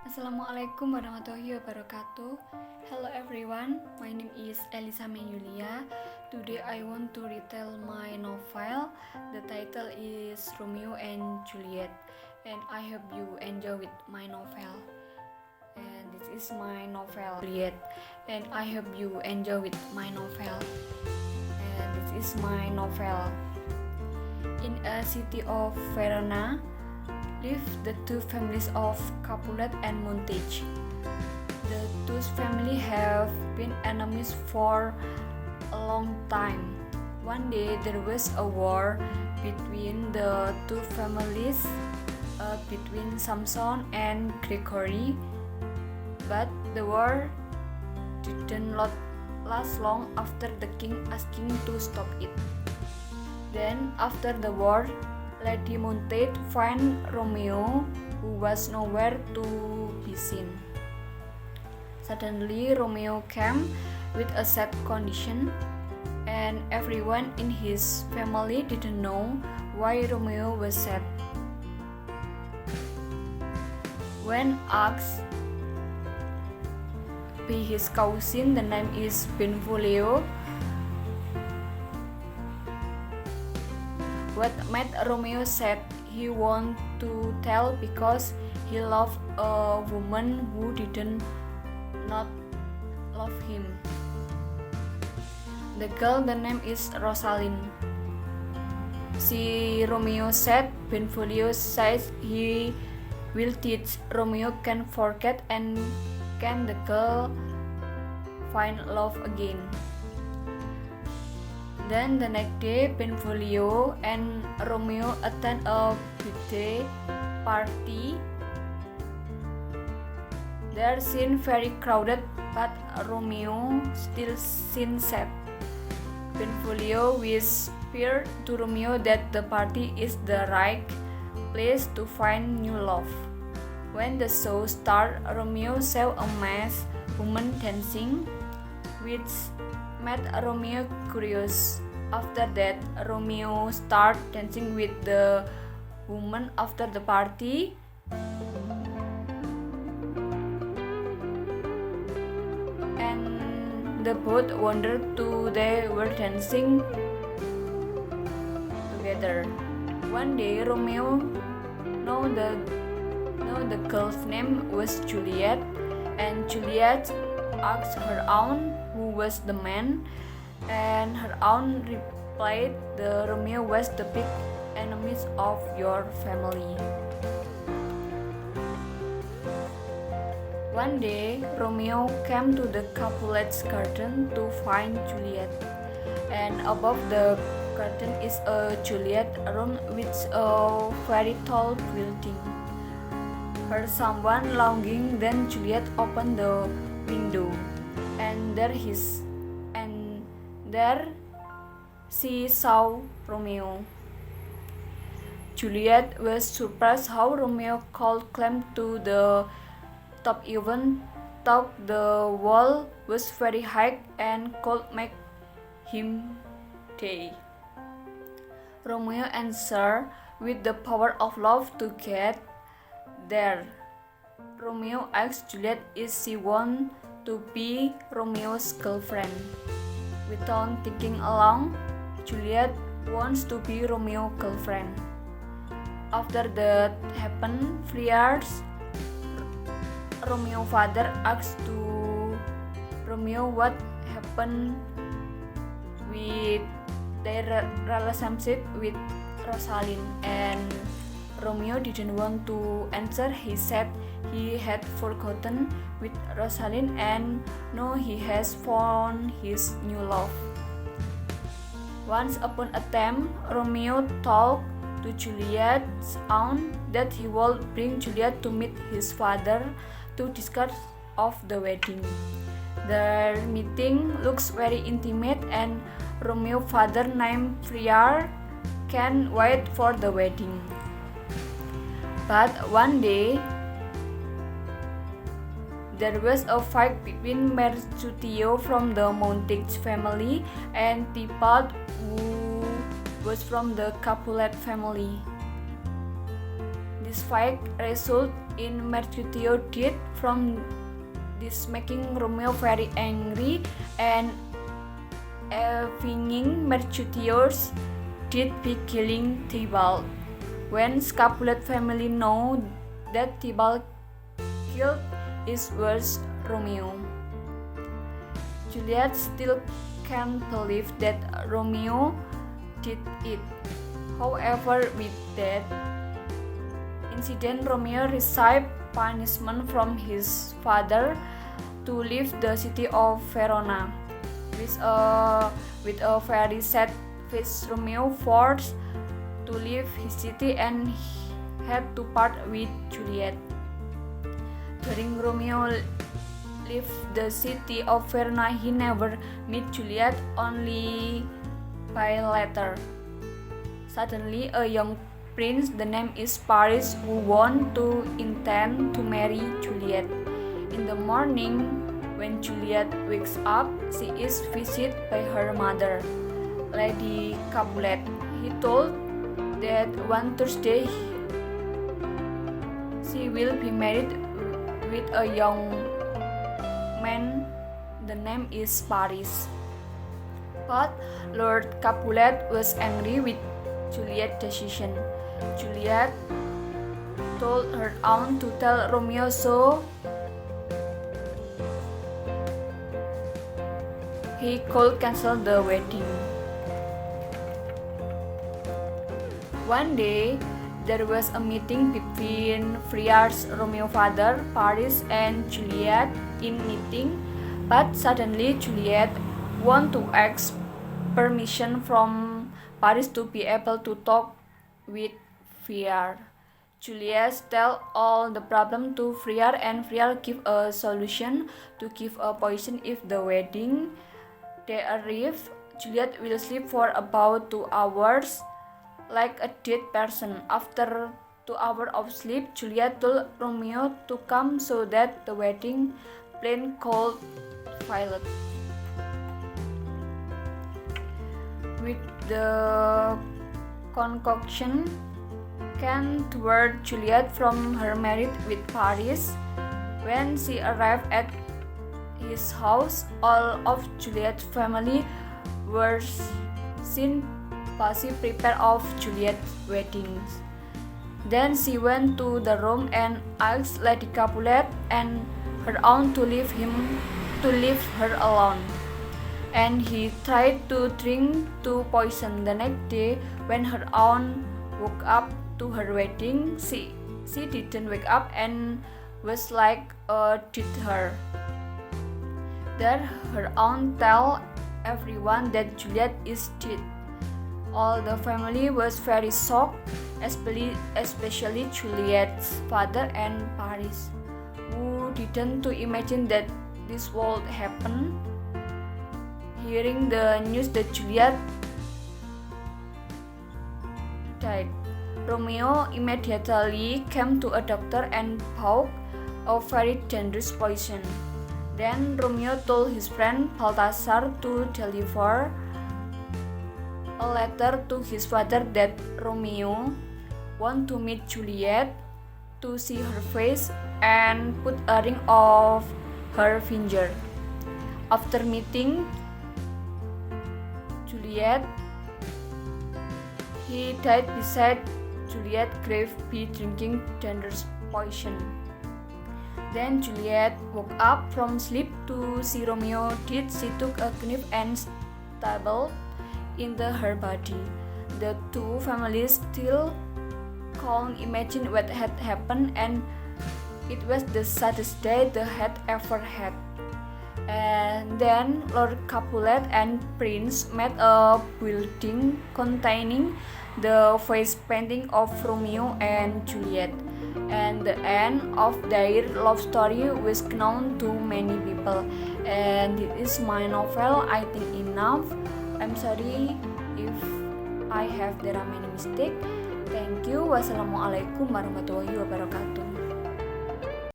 Assalamualaikum warahmatullahi wabarakatuh. Hello everyone, my name is Ellysa Mei Yulia. Today I want to retell my novel. The title is Romeo and Juliet, and I hope you enjoy with my novel. And this is my novel Juliet, and I hope you enjoy with my novel. And this is my novel. In a city of Verona live the two families of Capulet and Montage. The two families have been enemies for a long time. One day there was a war between the two families, between Samson and Gregory, but the war didn't last long after the king asking to stop it. Then after the war, Lady Montage found Romeo, who was nowhere to be seen. Suddenly, Romeo came with a sad condition, and everyone in his family didn't know why Romeo was sad. When asked by his cousin, the name is Benvolio, what made Romeo said he wanted to tell because he loved a woman who didn't not love him. The girl, the name is Rosalind. Romeo said Benvolio says he will teach Romeo can forget and can the girl find love again. Then the next day, Benvolio and Romeo attend a birthday party. Their scene very crowded, but Romeo still seems sad. Benvolio whispered to Romeo that the party is the right place to find new love. When the show started, Romeo saw a masked woman dancing, which made Romeo curious. After that, Romeo started dancing with the woman after the party. And the both wondered too they were dancing together. One day, Romeo know the girl's name was Juliet, and Juliet asked her aunt who was the man, and her aunt replied, "The Romeo was the big enemies of your family." One day, Romeo came to the Capulet's garden to find Juliet, and above the garden is a Juliet room with a very tall building. Heard someone longing, then Juliet opened the window, and there she saw Romeo. Juliet was surprised how Romeo could climb to the top, even though the wall was very high and could make him die. Romeo answered with the power of love to get there. Romeo asked Juliet if she wanted to be Romeo's girlfriend. Without thinking long, Juliet wants to be Romeo's girlfriend. After that happened, 3 years, Romeo's father asked to Romeo what happened with their relationship with Rosalind, and Romeo didn't want to answer. He said he had forgotten with Rosalind and now he has found his new love. Once upon a time, Romeo told to Juliet's aunt that he would bring Juliet to meet his father to discuss of the wedding. Their meeting looks very intimate, and Romeo's father named Friar can't wait for the wedding. But one day, there was a fight between Mercutio from the Montage family and Tipalt, who was from the Capulet family. This fight resulted in Mercutio's death. From this making Romeo very angry and avenging Mercutio's death by killing Tybalt. When Capulet family know that Tybalt killed his worst Romeo, Juliet still can't believe that Romeo did it. However, with that incident, Romeo received punishment from his father to leave the city of Verona. With a very sad face, Romeo forced to leave his city and had to part with Juliet. During Romeo left the city of Verona, he never met Juliet, only by letter. Suddenly, a young prince, the name is Paris, who want to intend to marry Juliet. In the morning, when Juliet wakes up, she is visited by her mother, Lady Capulet. He told that one Thursday she will be married with a young man. The name is Paris. But Lord Capulet was angry with Juliet's decision. Juliet told her aunt to tell Romeo so he could cancel the wedding. One day, there was a meeting between Friar's Romeo's father, Paris, and Juliet in meeting, but suddenly Juliet want to ask permission from Paris to be able to talk with Friar. Juliet tell all the problem to Friar, and Friar give a solution to give a poison if the wedding day arrive. Juliet will sleep for about 2 hours like a dead person. After 2 hours of sleep, Juliet told Romeo to come so that the wedding plane called Violet. With the concoction came toward Juliet from her marriage with Paris. When she arrived at his house, all of Juliet's family were seen busy prepare of Juliet's wedding. Then she went to the room and asked Lady Capulet and her aunt to leave her alone. And he tried to drink to poison. The next day, when her aunt woke up to her wedding, she didn't wake up and was like did her. Then her aunt tell everyone that Juliet is dead. All the family was very shocked, especially Juliet's father and Paris, who didn't to imagine that this would happen. Hearing the news that Juliet died, Romeo immediately came to a doctor and bought a very dangerous poison. Then Romeo told his friend Balthasar to deliver a letter to his father that Romeo want to meet Juliet to see her face and put a ring of her finger. After meeting Juliet, he died beside Juliet's grave by drinking dangerous poison. Then Juliet woke up from sleep to see Romeo dead. She took a knife and stabbed into her body. The two families still can't imagine what had happened, and it was the saddest day they had ever had. And then Lord Capulet and Prince made a building containing the face painting of Romeo and Juliet. And the end of their love story was known to many people. And this is my novel. I think enough. I'm sorry if I have there are many mistakes. Thank you. Wassalamualaikum warahmatullahi wabarakatuh.